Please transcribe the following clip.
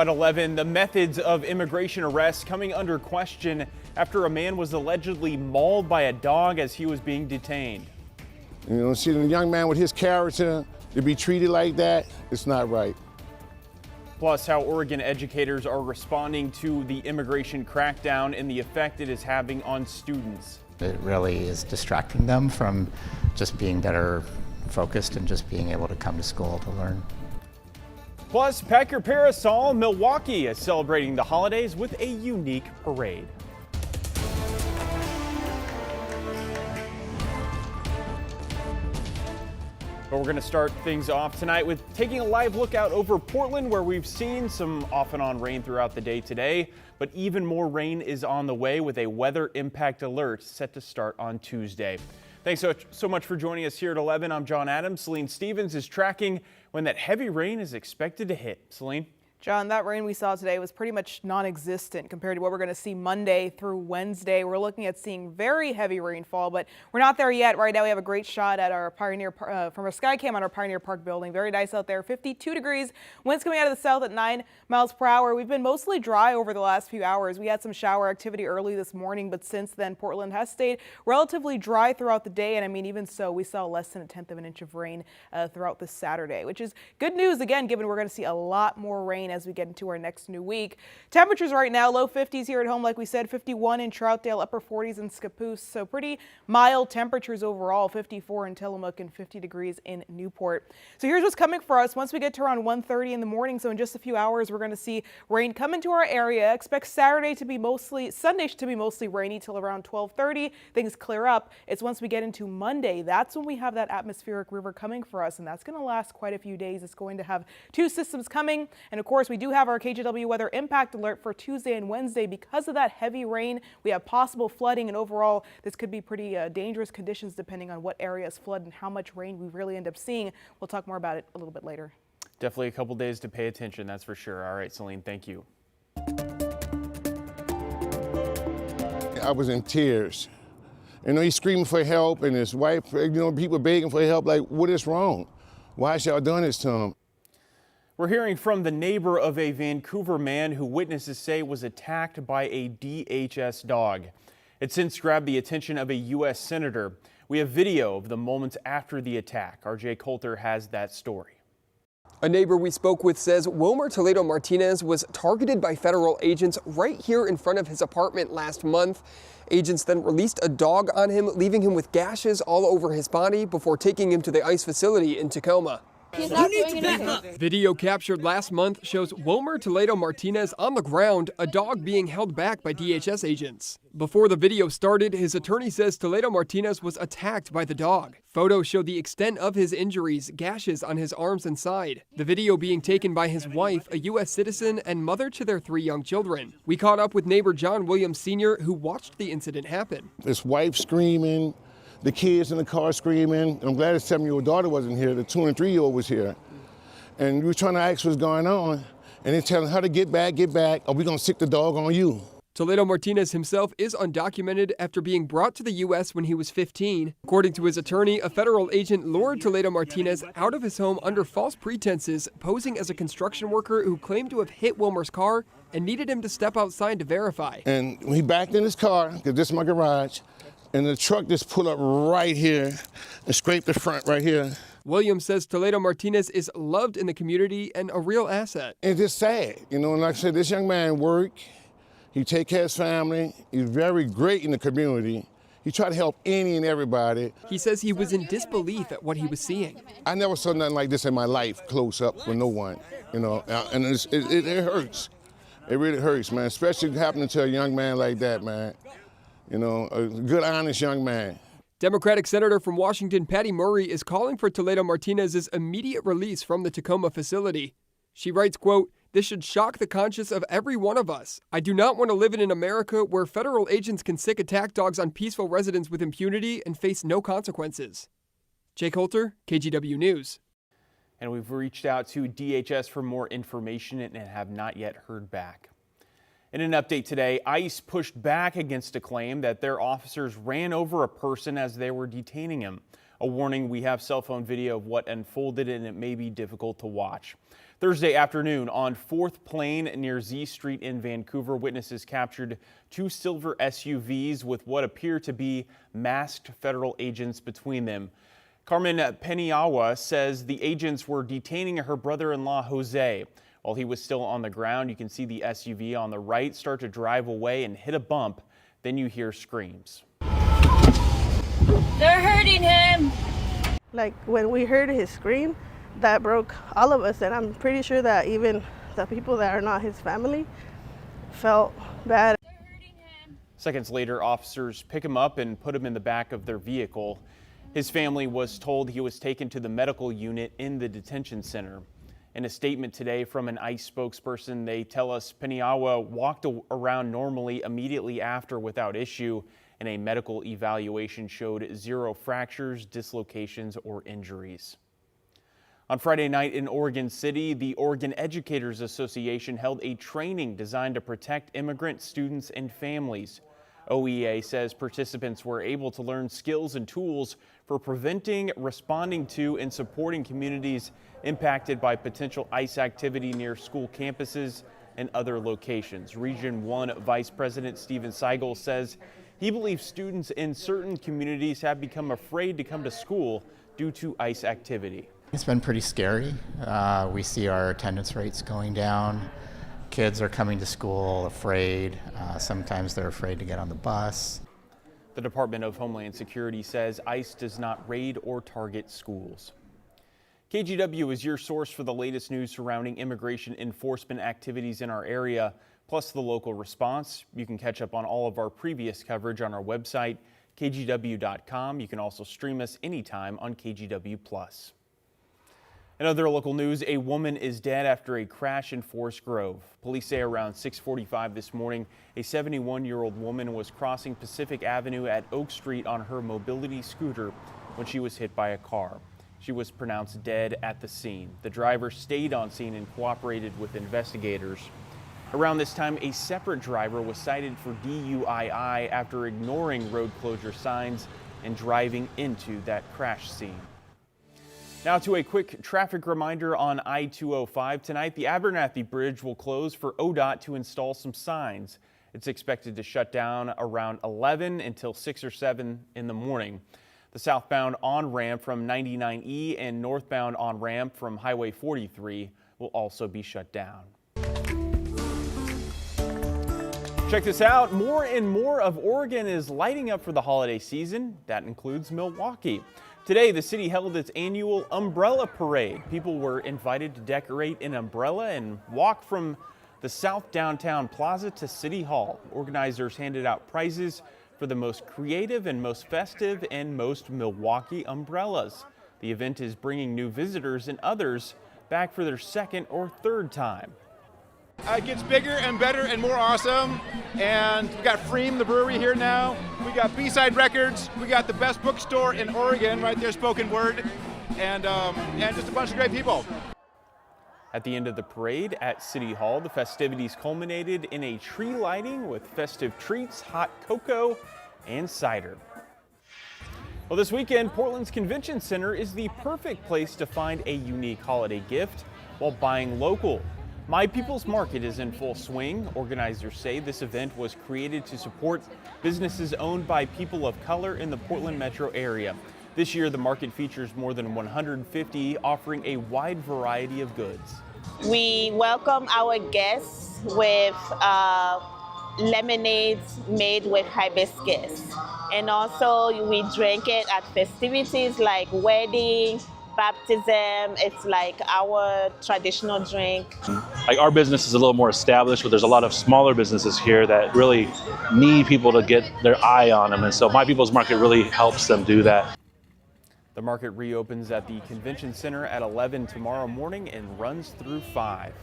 At 11, the methods of immigration arrests coming under question after a man was allegedly mauled by a dog as he was being detained. You know, seeing a young man with his character to be treated like that, it's not right. Plus, how Oregon educators are responding to the immigration crackdown and the effect it is having on students. It really is distracting them from just being better focused and just being able to come to school to learn. Plus, pack your parasol. Milwaukee is celebrating the holidays with a unique parade. But we're going to start things off tonight with taking a live look out over Portland, where we've seen some off and on rain throughout the day today. But even more rain is on the way with a weather impact alert set to start on Tuesday. Thanks so much for joining us here at 11. I'm John Adams. Celine Stevens is tracking when that heavy rain is expected to hit. Celine? John, that rain we saw today was pretty much non-existent compared to what we're going to see Monday through Wednesday. We're looking at seeing very heavy rainfall, but we're not there yet. Right now we have a great shot at our Pioneer from our sky cam on our Pioneer Park building. Very nice out there. 52 degrees. Winds coming out of the south at 9 miles per hour. We've been mostly dry over the last few hours. We had some shower activity early this morning, but since then Portland has stayed relatively dry throughout the day. And I mean, even so, we saw less than 1/10 of an inch of rain throughout this Saturday, which is good news again, given we're going to see a lot more rain as we get into our next new week. Temperatures right now, low 50s here at home, like we said, 51 in Troutdale, upper 40s in Scappoose. So pretty mild temperatures overall, 54 in Tillamook and 50 degrees in Newport. So here's what's coming for us once we get to around 1:30 in the morning. So in just a few hours, we're going to see rain come into our area. Expect Sunday to be mostly rainy till around 12:30. Things clear up. It's once we get into Monday, that's when we have that atmospheric river coming for us, and that's going to last quite a few days. It's going to have two systems coming, and of course we do have our KGW weather impact alert for Tuesday and Wednesday. Because of that heavy rain, we have possible flooding, and overall this could be pretty dangerous conditions depending on what areas flood and how much rain we really end up seeing. We'll talk more about it a little bit later. Definitely a couple days to pay attention, that's for sure. All right, Celine, thank you. I was in tears. You know, he's screaming for help, and his wife, you know, people begging for help. Like, what is wrong? Why is y'all doing this to him? We're hearing from the neighbor of a Vancouver man who witnesses say was attacked by a DHS dog. It since grabbed the attention of a U.S. senator. We have video of the moments after the attack. RJ Coulter has that story. A neighbor we spoke with says Wilmer Toledo Martinez was targeted by federal agents right here in front of his apartment last month. Agents then released a dog on him, leaving him with gashes all over his body before taking him to the ICE facility in Tacoma. He's not doing anything. Video captured last month shows Wilmer Toledo Martinez on the ground, a dog being held back by DHS agents. Before the video started, his attorney says Toledo Martinez was attacked by the dog. Photos show the extent of his injuries, gashes on his arms and side. The video being taken by his wife, a U.S. citizen and mother to their 3 young children. We caught up with neighbor John Williams Sr., who watched the incident happen. His wife screaming, the kids in the car screaming. I'm glad his 7-year-old daughter wasn't here. The 2- and 3-year-old was here. And we were trying to ask what's going on, and they're telling her to get back, or we're going to sick the dog on you. Toledo Martinez himself is undocumented after being brought to the U.S. when he was 15. According to his attorney, a federal agent lured Toledo Martinez out of his home under false pretenses, posing as a construction worker who claimed to have hit Wilmer's car and needed him to step outside to verify. And he backed in his car, because this is my garage, and the truck just pulled up right here and scraped the front right here. Williams says Toledo Martinez is loved in the community and a real asset. It's just sad, you know, and like I said, this young man worked, he take care of his family, he's very great in the community. He tried to help any and everybody. He says he was in disbelief at what he was seeing. I never saw nothing like this in my life, close up with no one, you know, and it hurts. It really hurts, man, especially happening to a young man like that, man. You know, a good, honest young man. Democratic Senator from Washington, Patty Murray, is calling for Toledo Martinez's immediate release from the Tacoma facility. She writes, quote, "This should shock the conscience of every one of us. I do not want to live in an America where federal agents can sick attack dogs on peaceful residents with impunity and face no consequences." Jake Holter, KGW News. And we've reached out to DHS for more information and have not yet heard back. In an update today, ICE pushed back against a claim that their officers ran over a person as they were detaining him. A warning, we have cell phone video of what unfolded and it may be difficult to watch. Thursday afternoon on 4th Plain near Z Street in Vancouver, witnesses captured two silver SUVs with what appear to be masked federal agents between them. Carmen Peniagua says the agents were detaining her brother-in-law, Jose. While he was still on the ground, you can see the SUV on the right start to drive away and hit a bump. Then you hear screams. They're hurting him. Like when we heard his scream, that broke all of us, and I'm pretty sure that even the people that are not his family felt bad. Seconds later, officers pick him up and put him in the back of their vehicle. His family was told he was taken to the medical unit in the detention center. In a statement today from an ICE spokesperson, they tell us Peniagua walked around normally immediately after without issue, and a medical evaluation showed 0 fractures, dislocations, or injuries. On Friday night in Oregon City, the Oregon Educators Association held a training designed to protect immigrant students and families. OEA says participants were able to learn skills and tools for preventing, responding to, and supporting communities impacted by potential ICE activity near school campuses and other locations. Region 1 Vice President Stephen Seigel says he believes students in certain communities have become afraid to come to school due to ICE activity. It's been pretty scary. We see our attendance rates going down. Kids are coming to school afraid. Sometimes they're afraid to get on the bus. The Department of Homeland Security says ICE does not raid or target schools. KGW is your source for the latest news surrounding immigration enforcement activities in our area, plus the local response. You can catch up on all of our previous coverage on our website, kgw.com. You can also stream us anytime on KGW+. In other local news, a woman is dead after a crash in Forest Grove. Police say around 6:45 this morning, a 71-year-old woman was crossing Pacific Avenue at Oak Street on her mobility scooter when she was hit by a car. She was pronounced dead at the scene. The driver stayed on scene and cooperated with investigators. Around this time, a separate driver was cited for DUII after ignoring road closure signs and driving into that crash scene. Now to a quick traffic reminder on I-205 tonight. The Abernathy Bridge will close for ODOT to install some signs. It's expected to shut down around 11 until 6 or 7 in the morning. The southbound on-ramp from 99E and northbound on-ramp from Highway 43 will also be shut down. Check this out. More and more of Oregon is lighting up for the holiday season. That includes Milwaukee. Today, the city held its annual umbrella parade. People were invited to decorate an umbrella and walk from the South Downtown Plaza to City Hall. Organizers handed out prizes for the most creative and most festive and most Milwaukee umbrellas. The event is bringing new visitors and others back for their second or third time. It gets bigger and better and more awesome, and we got Freem, the brewery, here now. We got B-Side Records. We got the best bookstore in Oregon right there, Spoken Word, and just a bunch of great people. At the end of the parade at City Hall, the festivities culminated in a tree lighting with festive treats, hot cocoa, and cider. Well, this weekend, Portland's Convention Center is the perfect place to find a unique holiday gift while buying local. My People's Market is in full swing. Organizers say this event was created to support businesses owned by people of color in the Portland metro area. This year, the market features more than 150, offering a wide variety of goods. We welcome our guests with lemonades made with hibiscus. And also, we drink it at festivities like weddings, baptism. It's like our traditional drink. Like our business is a little more established, but there's a lot of smaller businesses here that really need people to get their eye on them. And so My People's Market really helps them do that. The market reopens at the Convention Center at 11 tomorrow morning and runs through 5.